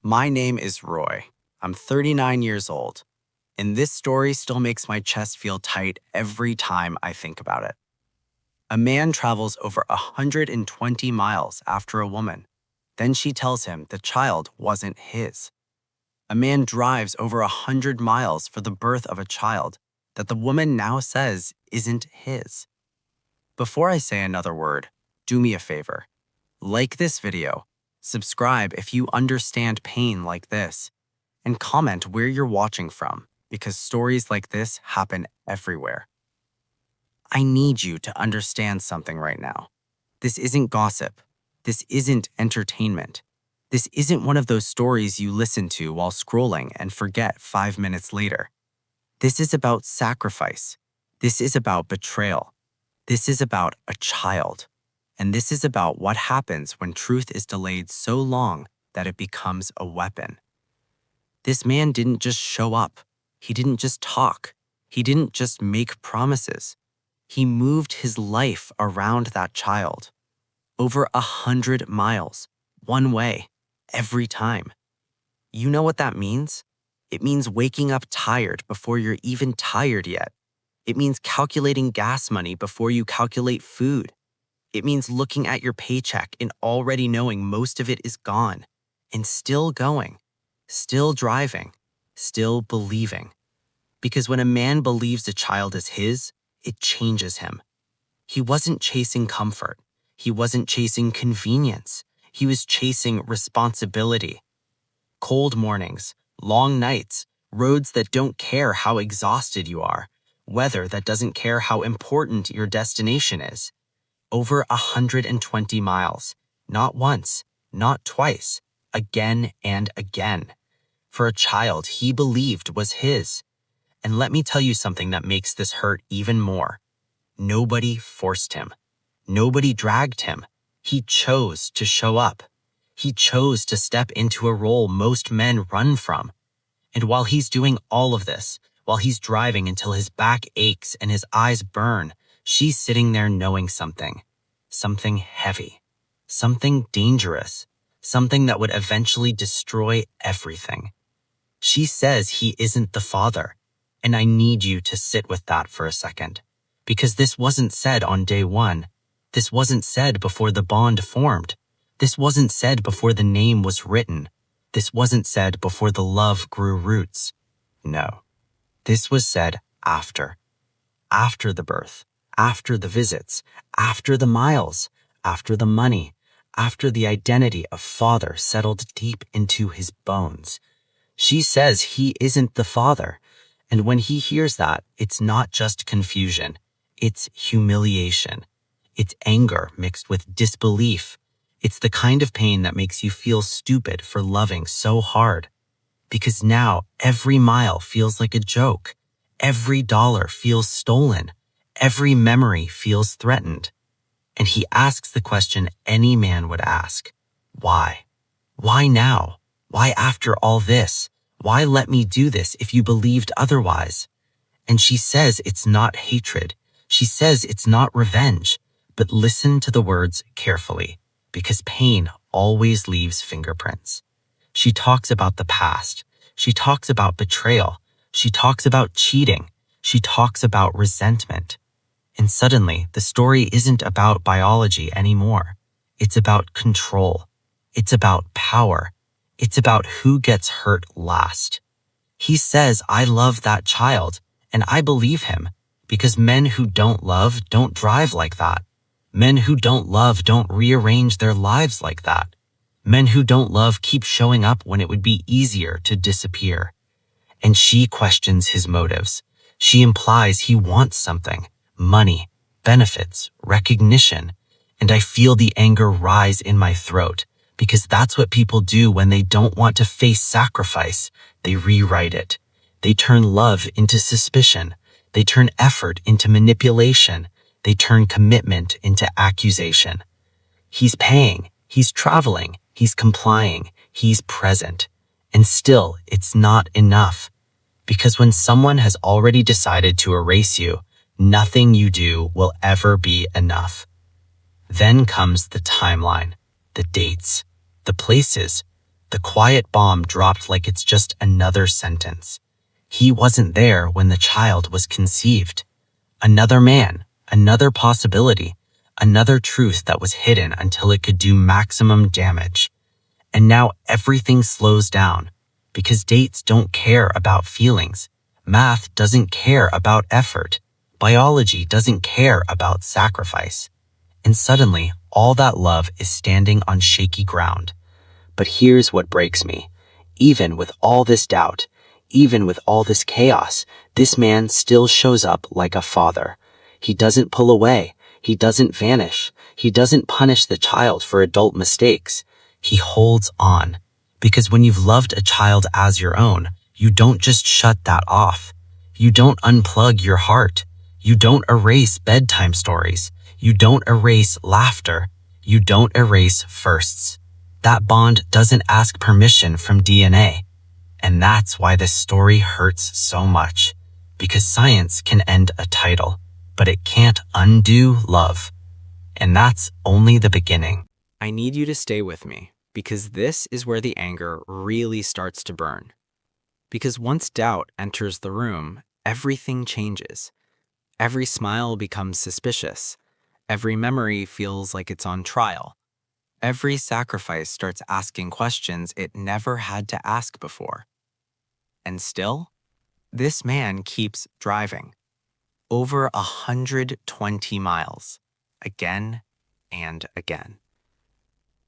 My name is Roy. I'm 39 years old, and this story still makes my chest feel tight every time I think about it. A man travels over 120 miles after a woman. Then she tells him the child wasn't his. A man drives over 100 miles for the birth of a child that the woman now says isn't his. Before I say another word, do me a favor. Like this video, subscribe if you understand pain like this, and comment where you're watching from because stories like this happen everywhere. I need you to understand something right now. This isn't gossip. This isn't entertainment. This isn't one of those stories you listen to while scrolling and forget 5 minutes later. This is about sacrifice. This is about betrayal. This is about a child. And this is about what happens when truth is delayed so long that it becomes a weapon. This man didn't just show up. He didn't just talk. He didn't just make promises. He moved his life around that child. Over 100 miles, one way, every time. You know what that means? It means waking up tired before you're even tired yet. It means calculating gas money before you calculate food. It means looking at your paycheck and already knowing most of it is gone, and still going, still driving, still believing. Because when a man believes a child is his, it changes him. He wasn't chasing comfort. He wasn't chasing convenience. He was chasing responsibility. Cold mornings, long nights, roads that don't care how exhausted you are, weather that doesn't care how important your destination is. Over 120 miles, not once, not twice, again and again. For a child he believed was his. And let me tell you something that makes this hurt even more. Nobody forced him. Nobody dragged him. He chose to show up. He chose to step into a role most men run from. And while he's doing all of this, while he's driving until his back aches and his eyes burn, she's sitting there knowing something. Something heavy. Something dangerous. Something that would eventually destroy everything. She says he isn't the father. And I need you to sit with that for a second. Because this wasn't said on day one. This wasn't said before the bond formed. This wasn't said before the name was written. This wasn't said before the love grew roots. No. This was said after. After the birth. After the visits. After the miles. After the money. After the identity of father settled deep into his bones. She says he isn't the father. And when he hears that, it's not just confusion. It's humiliation. It's anger mixed with disbelief. It's the kind of pain that makes you feel stupid for loving so hard. Because now every mile feels like a joke. Every dollar feels stolen. Every memory feels threatened. And he asks the question any man would ask. Why? Why now? Why after all this? Why let me do this if you believed otherwise? And she says it's not hatred. She says it's not revenge. But listen to the words carefully, because pain always leaves fingerprints. She talks about the past. She talks about betrayal. She talks about cheating. She talks about resentment. And suddenly, the story isn't about biology anymore. It's about control. It's about power. It's about who gets hurt last. He says, I love that child, and I believe him, because men who don't love don't drive like that. Men who don't love don't rearrange their lives like that. Men who don't love keep showing up when it would be easier to disappear. And she questions his motives. She implies he wants something, money, benefits, recognition. And I feel the anger rise in my throat, because that's what people do when they don't want to face sacrifice. They rewrite it. They turn love into suspicion. They turn effort into manipulation. They turn commitment into accusation. He's paying, he's traveling, he's complying, he's present. And still, it's not enough. Because when someone has already decided to erase you, nothing you do will ever be enough. Then comes the timeline, the dates, the places, The quiet bomb dropped like it's just another sentence. He wasn't there when the child was conceived. Another man, another possibility, another truth that was hidden until it could do maximum damage. And now everything slows down because dates don't care about feelings. Math doesn't care about effort. Biology doesn't care about sacrifice. And suddenly, all that love is standing on shaky ground. But here's what breaks me. Even with all this doubt, even with all this chaos, this man still shows up like a father. He doesn't pull away. He doesn't vanish. He doesn't punish the child for adult mistakes. He holds on. Because when you've loved a child as your own, you don't just shut that off. You don't unplug your heart. You don't erase bedtime stories. You don't erase laughter. You don't erase firsts. That bond doesn't ask permission from DNA. And that's why this story hurts so much. Because science can end a title, but it can't undo love. And that's only the beginning. I need you to stay with me, because this is where the anger really starts to burn. Because once doubt enters the room, everything changes. Every smile becomes suspicious. Every memory feels like it's on trial. Every sacrifice starts asking questions it never had to ask before. And still, this man keeps driving. Over 120 miles, again and again.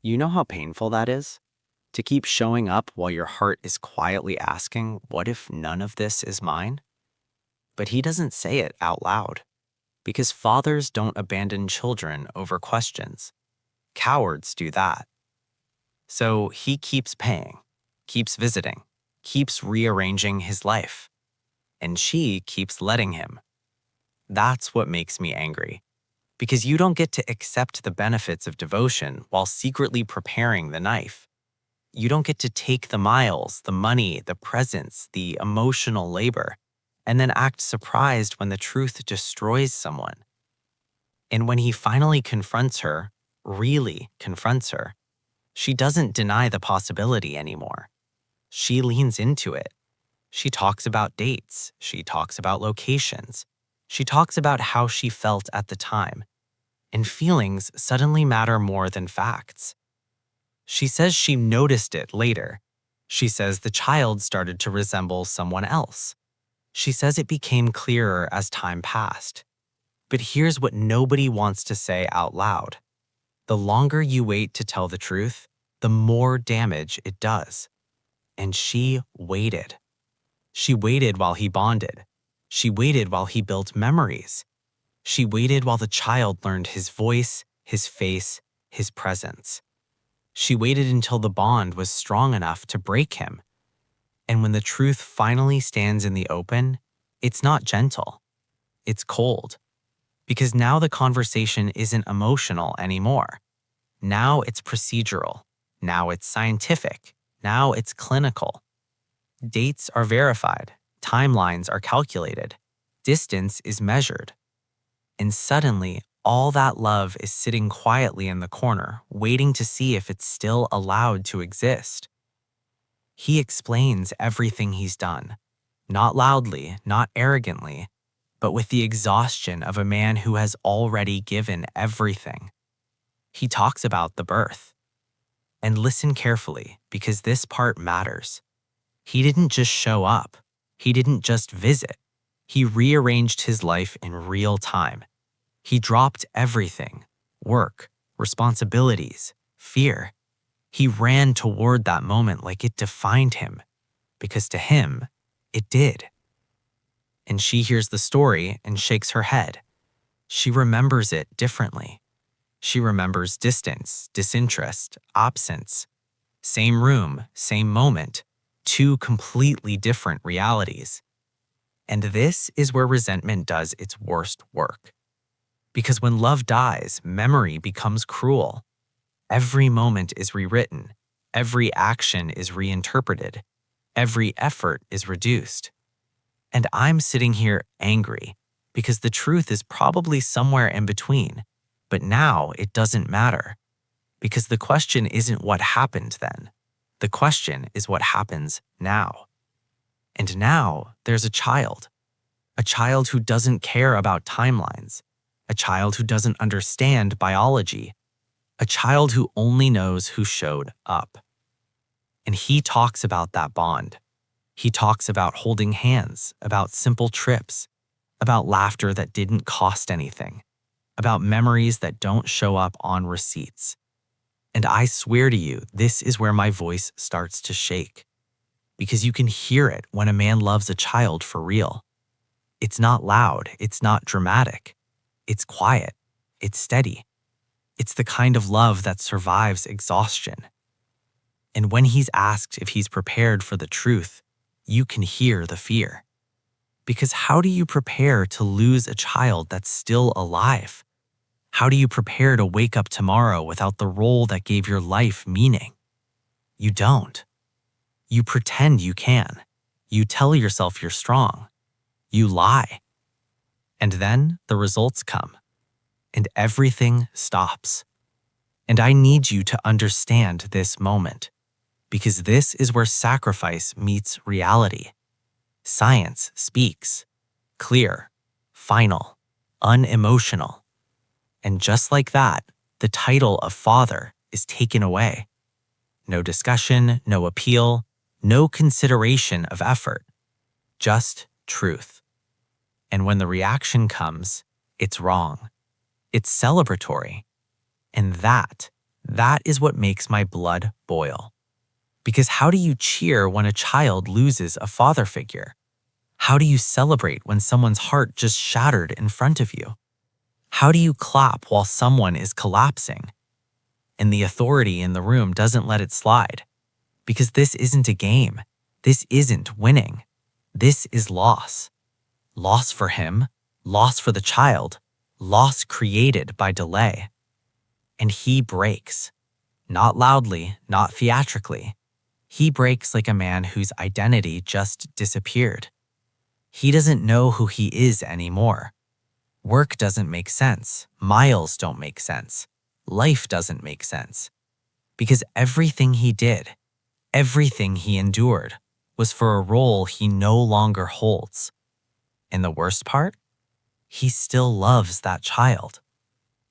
You know how painful that is? To keep showing up while your heart is quietly asking, what if none of this is mine? But he doesn't say it out loud, because fathers don't abandon children over questions. Cowards do that. So he keeps paying, keeps visiting, keeps rearranging his life. And she keeps letting him. That's what makes me angry. Because you don't get to accept the benefits of devotion while secretly preparing the knife. You don't get to take the miles, the money, the presence, the emotional labor, and then act surprised when the truth destroys someone. And when he finally confronts her, really confronts her, she doesn't deny the possibility anymore. She leans into it. She talks about dates. She talks about locations. She talks about how she felt at the time. And feelings suddenly matter more than facts. She says she noticed it later. She says the child started to resemble someone else. She says it became clearer as time passed. But here's what nobody wants to say out loud. The longer you wait to tell the truth, the more damage it does. And she waited. She waited while he bonded. She waited while he built memories. She waited while the child learned his voice, his face, his presence. She waited until the bond was strong enough to break him. And when the truth finally stands in the open, it's not gentle. It's cold. Because now the conversation isn't emotional anymore. Now it's procedural. Now it's scientific. Now it's clinical. Dates are verified. Timelines are calculated. Distance is measured. And suddenly, all that love is sitting quietly in the corner, waiting to see if it's still allowed to exist. He explains everything he's done, not loudly, not arrogantly, but with the exhaustion of a man who has already given everything. He talks about the birth. And listen carefully, because this part matters. He didn't just show up. He didn't just visit. He rearranged his life in real time. He dropped everything: work, responsibilities, fear. He ran toward that moment like it defined him, because to him, it did. And she hears the story and shakes her head. She remembers it differently. She remembers distance, disinterest, absence. Same room, same moment, two completely different realities. And this is where resentment does its worst work. Because when love dies, memory becomes cruel. Every moment is rewritten. Every action is reinterpreted. Every effort is reduced. And I'm sitting here angry because the truth is probably somewhere in between. But now it doesn't matter. Because the question isn't what happened then. The question is what happens now. And now there's a child who doesn't care about timelines, a child who doesn't understand biology, a child who only knows who showed up. And he talks about that bond. He talks about holding hands, about simple trips, about laughter that didn't cost anything, about memories that don't show up on receipts. And I swear to you, this is where my voice starts to shake. Because you can hear it when a man loves a child for real. It's not loud, it's not dramatic. It's quiet, it's steady. It's the kind of love that survives exhaustion. And when he's asked if he's prepared for the truth, you can hear the fear. Because how do you prepare to lose a child that's still alive? How do you prepare to wake up tomorrow without the role that gave your life meaning? You don't. You pretend you can. You tell yourself you're strong. You lie. And then the results come. And everything stops. And I need you to understand this moment, because this is where sacrifice meets reality. Science speaks. Clear, final, unemotional. And just like that, the title of father is taken away. No discussion, no appeal, no consideration of effort. Just truth. And when the reaction comes, it's wrong. It's celebratory. And that is what makes my blood boil. Because how do you cheer when a child loses a father figure? How do you celebrate when someone's heart just shattered in front of you? How do you clap while someone is collapsing? And the authority in the room doesn't let it slide. Because this isn't a game. This isn't winning. This is loss. Loss for him, loss for the child, loss created by delay. And he breaks. Not loudly, not theatrically. He breaks like a man whose identity just disappeared. He doesn't know who he is anymore. Work doesn't make sense. Miles don't make sense. Life doesn't make sense. Because everything he did, everything he endured, was for a role he no longer holds. And the worst part? He still loves that child.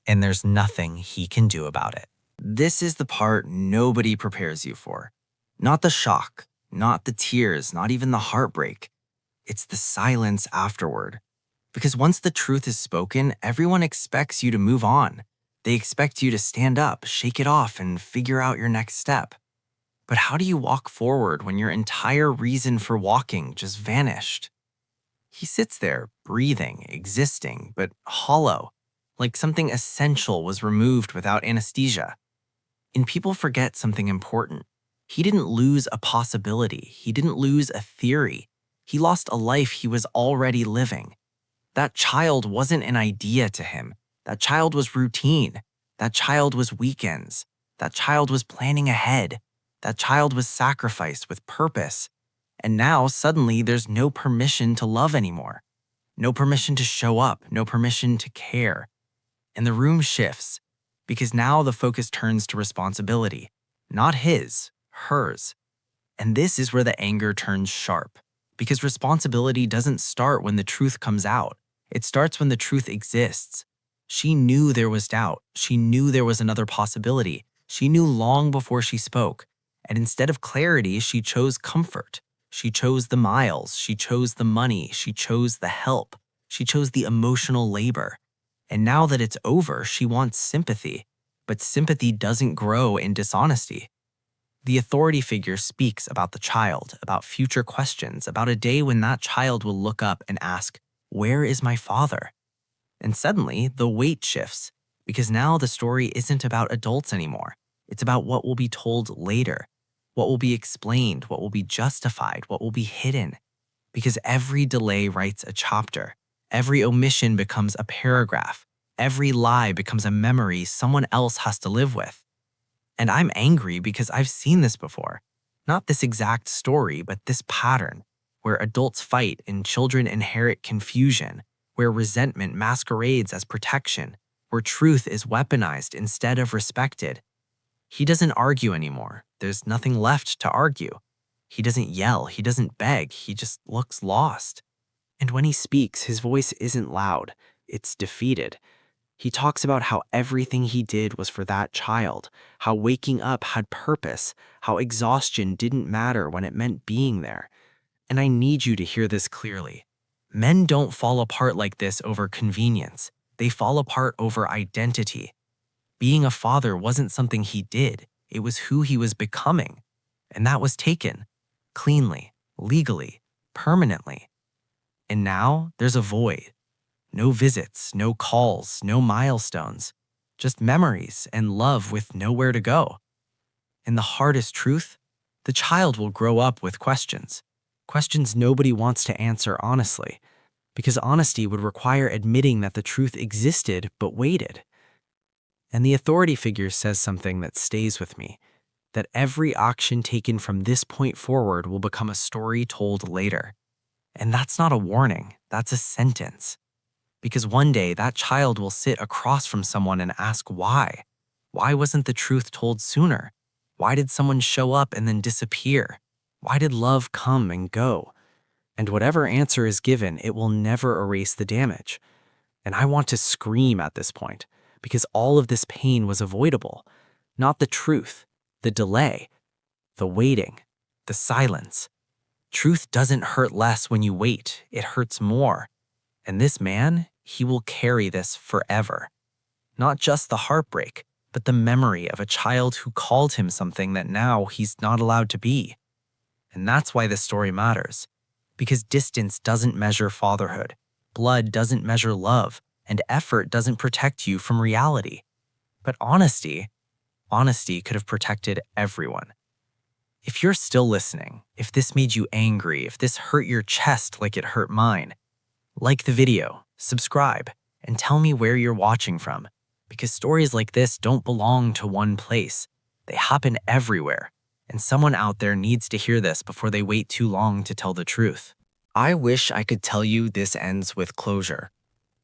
And there's nothing he can do about it. This is the part nobody prepares you for. Not the shock, not the tears, not even the heartbreak. It's the silence afterward. Because once the truth is spoken, everyone expects you to move on. They expect you to stand up, shake it off, and figure out your next step. But how do you walk forward when your entire reason for walking just vanished? He sits there, breathing, existing, but hollow, like something essential was removed without anesthesia. And people forget something important. He didn't lose a possibility. He didn't lose a theory. He lost a life he was already living. That child wasn't an idea to him. That child was routine. That child was weekends. That child was planning ahead. That child was sacrificed with purpose. And now, suddenly, there's no permission to love anymore. No permission to show up. No permission to care. And the room shifts, because now the focus turns to responsibility. Not his, hers. And this is where the anger turns sharp. Because responsibility doesn't start when the truth comes out. It starts when the truth exists. She knew there was doubt. She knew there was another possibility. She knew long before she spoke. And instead of clarity, she chose comfort. She chose the miles. She chose the money. She chose the help. She chose the emotional labor. And now that it's over, she wants sympathy. But sympathy doesn't grow in dishonesty. The authority figure speaks about the child, about future questions, about a day when that child will look up and ask, "Where is my father?" And suddenly, the weight shifts, because now the story isn't about adults anymore. It's about what will be told later, what will be explained, what will be justified, what will be hidden. Because every delay writes a chapter. Every omission becomes a paragraph. Every lie becomes a memory someone else has to live with. And I'm angry because I've seen this before. Not this exact story, but this pattern, where adults fight and children inherit confusion, where resentment masquerades as protection, where truth is weaponized instead of respected. He doesn't argue anymore. There's nothing left to argue. He doesn't yell. He doesn't beg. He just looks lost. And when he speaks, his voice isn't loud. It's defeated. He talks about how everything he did was for that child, how waking up had purpose, how exhaustion didn't matter when it meant being there. And I need you to hear this clearly. Men don't fall apart like this over convenience. They fall apart over identity. Being a father wasn't something he did. It was who he was becoming. And that was taken. Cleanly, legally, permanently. And now there's a void. No visits, no calls, no milestones. Just memories and love with nowhere to go. And the hardest truth? The child will grow up with questions. Questions nobody wants to answer honestly. Because honesty would require admitting that the truth existed but waited. And the authority figure says something that stays with me. That every action taken from this point forward will become a story told later. And that's not a warning, that's a sentence. Because one day that child will sit across from someone and ask why. Why wasn't the truth told sooner? Why did someone show up and then disappear? Why did love come and go? And whatever answer is given, it will never erase the damage. And I want to scream at this point, because all of this pain was avoidable. Not the truth, the delay, the waiting, the silence. Truth doesn't hurt less when you wait, it hurts more. And this man, he will carry this forever. Not just the heartbreak, but the memory of a child who called him something that now he's not allowed to be. And that's why this story matters. Because distance doesn't measure fatherhood, blood doesn't measure love, and effort doesn't protect you from reality. But honesty could have protected everyone. If you're still listening, if this made you angry, if this hurt your chest like it hurt mine, like the video, subscribe, and tell me where you're watching from, because stories like this don't belong to one place. They happen everywhere, and someone out there needs to hear this before they wait too long to tell the truth. I wish I could tell you this ends with closure.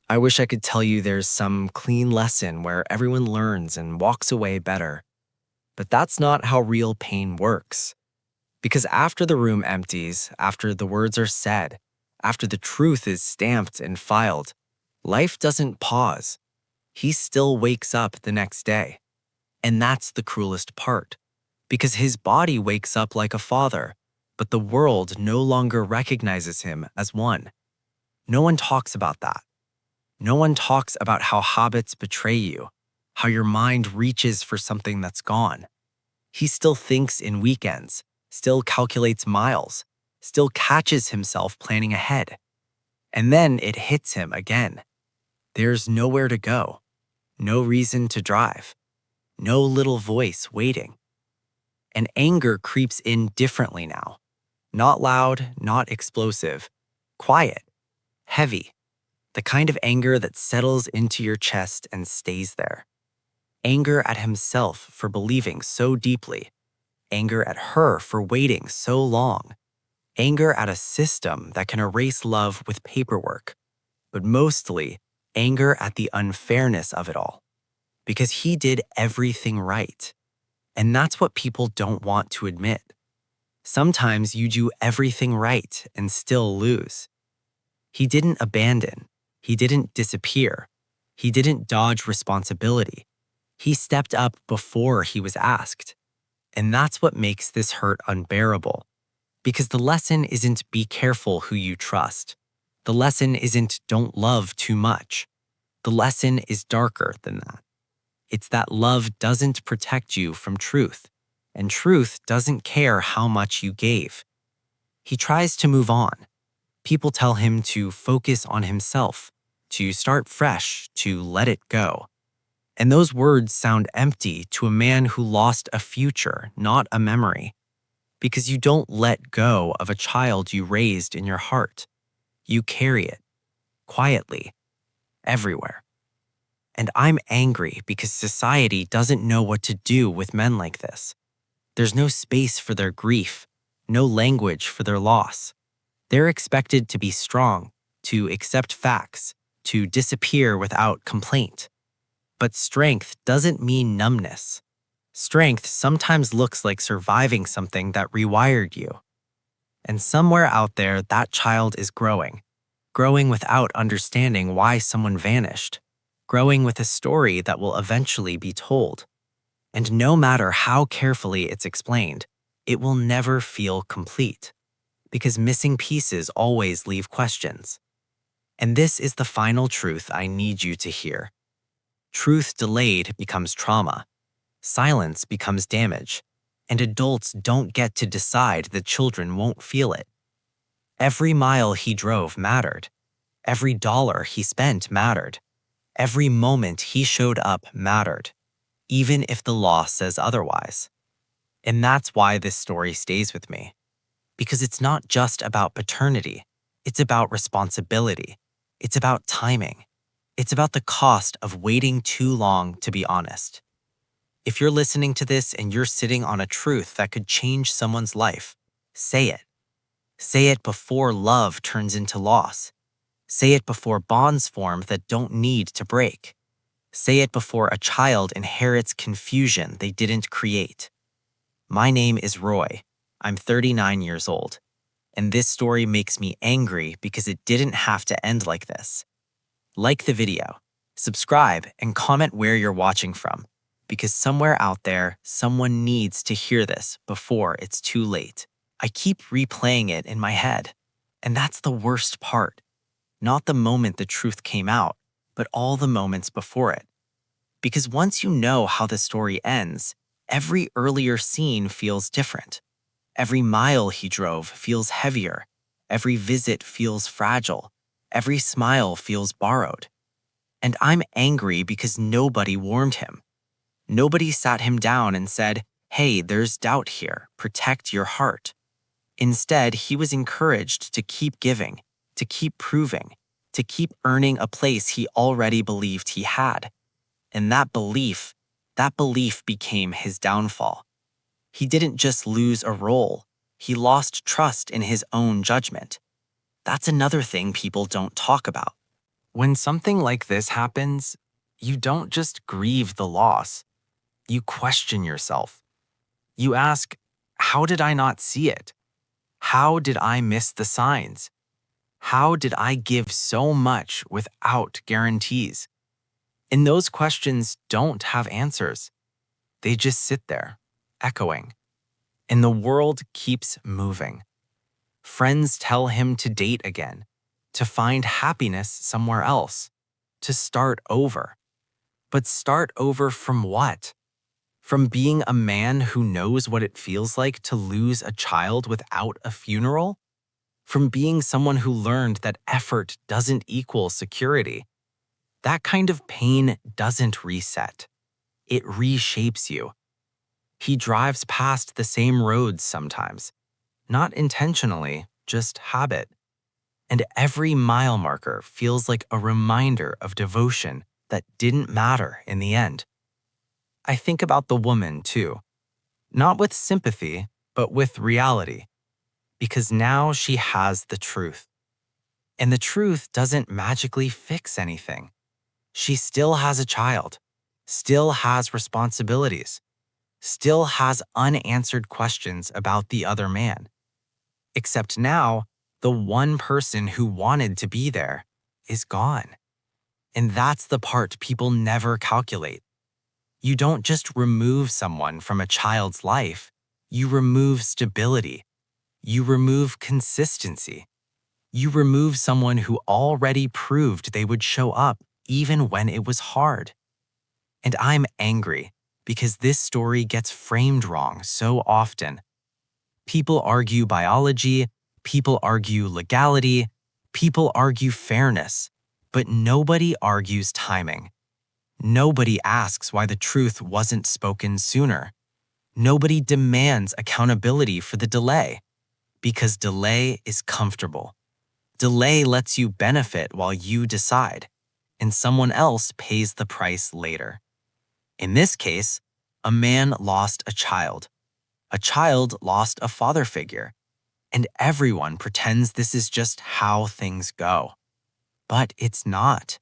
I wish I could tell you there's some clean lesson where everyone learns and walks away better. But that's not how real pain works. Because after the room empties, after the words are said, after the truth is stamped and filed, life doesn't pause. He still wakes up the next day. And that's the cruelest part. Because his body wakes up like a father, but the world no longer recognizes him as one. No one talks about that. No one talks about how habits betray you, how your mind reaches for something that's gone. He still thinks in weekends, still calculates miles, still catches himself planning ahead. And then it hits him again. There's nowhere to go, no reason to drive, no little voice waiting. And anger creeps in differently now. Not loud, not explosive, quiet, heavy. The kind of anger that settles into your chest and stays there. Anger at himself for believing so deeply. Anger at her for waiting so long. Anger at a system that can erase love with paperwork. But mostly, anger at the unfairness of it all. Because he did everything right. And that's what people don't want to admit. Sometimes you do everything right and still lose. He didn't abandon. He didn't disappear. He didn't dodge responsibility. He stepped up before he was asked. And that's what makes this hurt unbearable. Because the lesson isn't be careful who you trust. The lesson isn't don't love too much. The lesson is darker than that. It's that love doesn't protect you from truth, and truth doesn't care how much you gave. He tries to move on. People tell him to focus on himself, to start fresh, to let it go. And those words sound empty to a man who lost a future, not a memory. Because you don't let go of a child you raised in your heart. You carry it, quietly, everywhere. And I'm angry because society doesn't know what to do with men like this. There's no space for their grief, no language for their loss. They're expected to be strong, to accept facts, to disappear without complaint. But strength doesn't mean numbness. Strength sometimes looks like surviving something that rewired you. And somewhere out there, that child is growing without understanding why someone vanished, growing with a story that will eventually be told. And no matter how carefully it's explained, it will never feel complete, because missing pieces always leave questions. And this is the final truth I need you to hear. Truth delayed becomes trauma. Silence becomes damage, and adults don't get to decide that children won't feel it. Every mile he drove mattered. Every dollar he spent mattered. Every moment he showed up mattered, even if the law says otherwise. And that's why this story stays with me. Because it's not just about paternity, it's about responsibility. It's about timing. It's about the cost of waiting too long to be honest. If you're listening to this and you're sitting on a truth that could change someone's life, say it. Say it before love turns into loss. Say it before bonds form that don't need to break. Say it before a child inherits confusion they didn't create. My name is Roy. I'm 39 years old. And this story makes me angry because it didn't have to end like this. Like the video, subscribe, and comment where you're watching from, because somewhere out there, someone needs to hear this before it's too late. I keep replaying it in my head, and that's the worst part. Not the moment the truth came out, but all the moments before it. Because once you know how the story ends, every earlier scene feels different. Every mile he drove feels heavier. Every visit feels fragile. Every smile feels borrowed. And I'm angry because nobody warned him. Nobody sat him down and said, "Hey, there's doubt here. Protect your heart." Instead, he was encouraged to keep giving, to keep proving, to keep earning a place he already believed he had. And that belief became his downfall. He didn't just lose a role, he lost trust in his own judgment. That's another thing people don't talk about. When something like this happens, you don't just grieve the loss. You question yourself. You ask, how did I not see it? How did I miss the signs? How did I give so much without guarantees? And those questions don't have answers. They just sit there, echoing. And the world keeps moving. Friends tell him to date again, to find happiness somewhere else, to start over. But start over from what? From being a man who knows what it feels like to lose a child without a funeral? From being someone who learned that effort doesn't equal security? That kind of pain doesn't reset. It reshapes you. He drives past the same roads sometimes, not intentionally, just habit. And every mile marker feels like a reminder of devotion that didn't matter in the end. I think about the woman, too. Not with sympathy, but with reality. Because now she has the truth. And the truth doesn't magically fix anything. She still has a child, still has responsibilities, still has unanswered questions about the other man. Except now, the one person who wanted to be there is gone. And that's the part people never calculate. You don't just remove someone from a child's life, you remove stability. You remove consistency. You remove someone who already proved they would show up even when it was hard. And I'm angry because this story gets framed wrong so often. People argue biology, people argue legality, people argue fairness, but nobody argues timing. Nobody asks why the truth wasn't spoken sooner. Nobody demands accountability for the delay, because delay is comfortable. Delay lets you benefit while you decide, and someone else pays the price later. In this case, a man lost a child. A child lost a father figure, and everyone pretends this is just how things go. But it's not.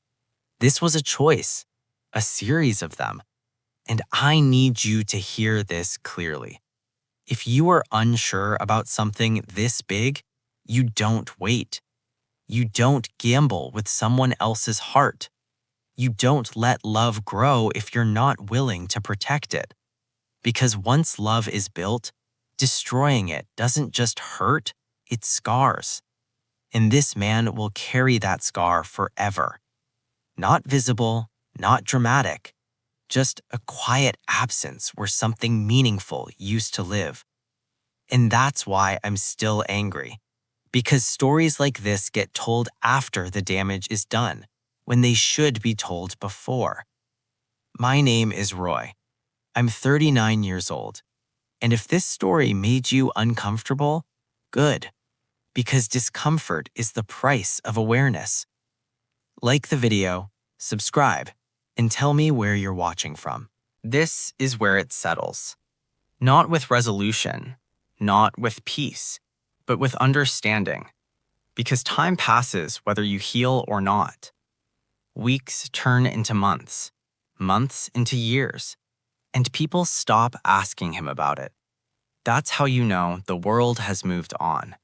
This was a choice, a series of them. And I need you to hear this clearly. If you are unsure about something this big, you don't wait. You don't gamble with someone else's heart. You don't let love grow if you're not willing to protect it. Because once love is built, destroying it doesn't just hurt, it scars. And this man will carry that scar forever. Not visible, not dramatic, just a quiet absence where something meaningful used to live. And that's why I'm still angry. Because stories like this get told after the damage is done, when they should be told before. My name is Roy. I'm 39 years old. And if this story made you uncomfortable, good. Because discomfort is the price of awareness. Like the video, subscribe, and tell me where you're watching from. This is where it settles. Not with resolution, not with peace, but with understanding. Because time passes whether you heal or not. Weeks turn into months, months into years, and people stop asking him about it. That's how you know the world has moved on.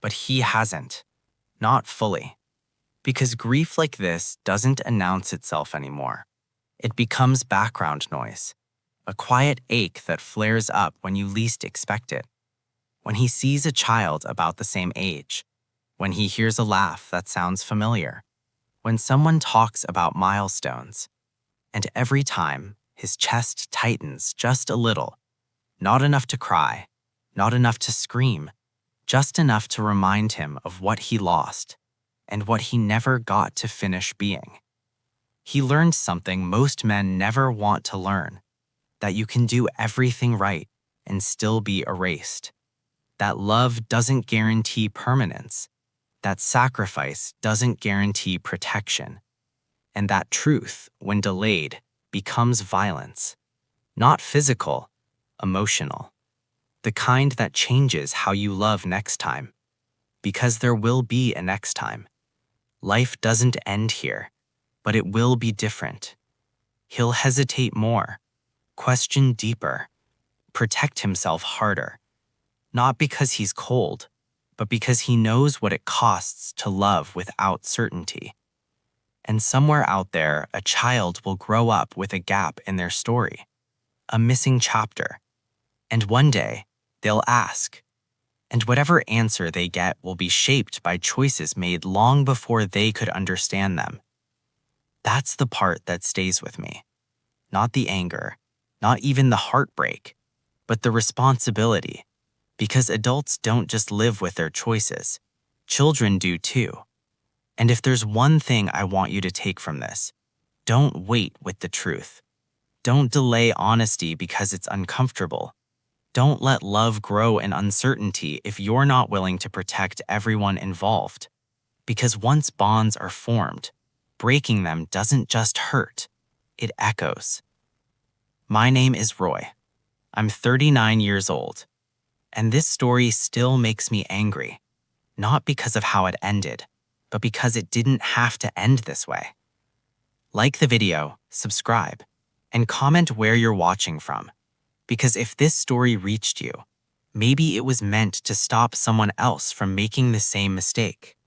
But he hasn't. Not fully. Because grief like this doesn't announce itself anymore. It becomes background noise, a quiet ache that flares up when you least expect it. When he sees a child about the same age, when he hears a laugh that sounds familiar, when someone talks about milestones, and every time his chest tightens just a little, not enough to cry, not enough to scream, just enough to remind him of what he lost and what he never got to finish being. He learned something most men never want to learn, that you can do everything right and still be erased, that love doesn't guarantee permanence, that sacrifice doesn't guarantee protection, and that truth, when delayed, becomes violence, not physical, emotional, the kind that changes how you love next time, because there will be a next time. Life doesn't end here, but it will be different. He'll hesitate more, question deeper, protect himself harder, not because he's cold, but because he knows what it costs to love without certainty. And somewhere out there, a child will grow up with a gap in their story, a missing chapter. And one day, they'll ask, and whatever answer they get will be shaped by choices made long before they could understand them. That's the part that stays with me. Not the anger, not even the heartbreak, but the responsibility. Because adults don't just live with their choices. Children do too. And if there's one thing I want you to take from this, don't wait with the truth. Don't delay honesty because it's uncomfortable. Don't let love grow in uncertainty if you're not willing to protect everyone involved. Because once bonds are formed, breaking them doesn't just hurt, it echoes. My name is Roy. I'm 39 years old. And this story still makes me angry, not because of how it ended, but because it didn't have to end this way. Like the video, subscribe, and comment where you're watching from. Because if this story reached you, maybe it was meant to stop someone else from making the same mistake.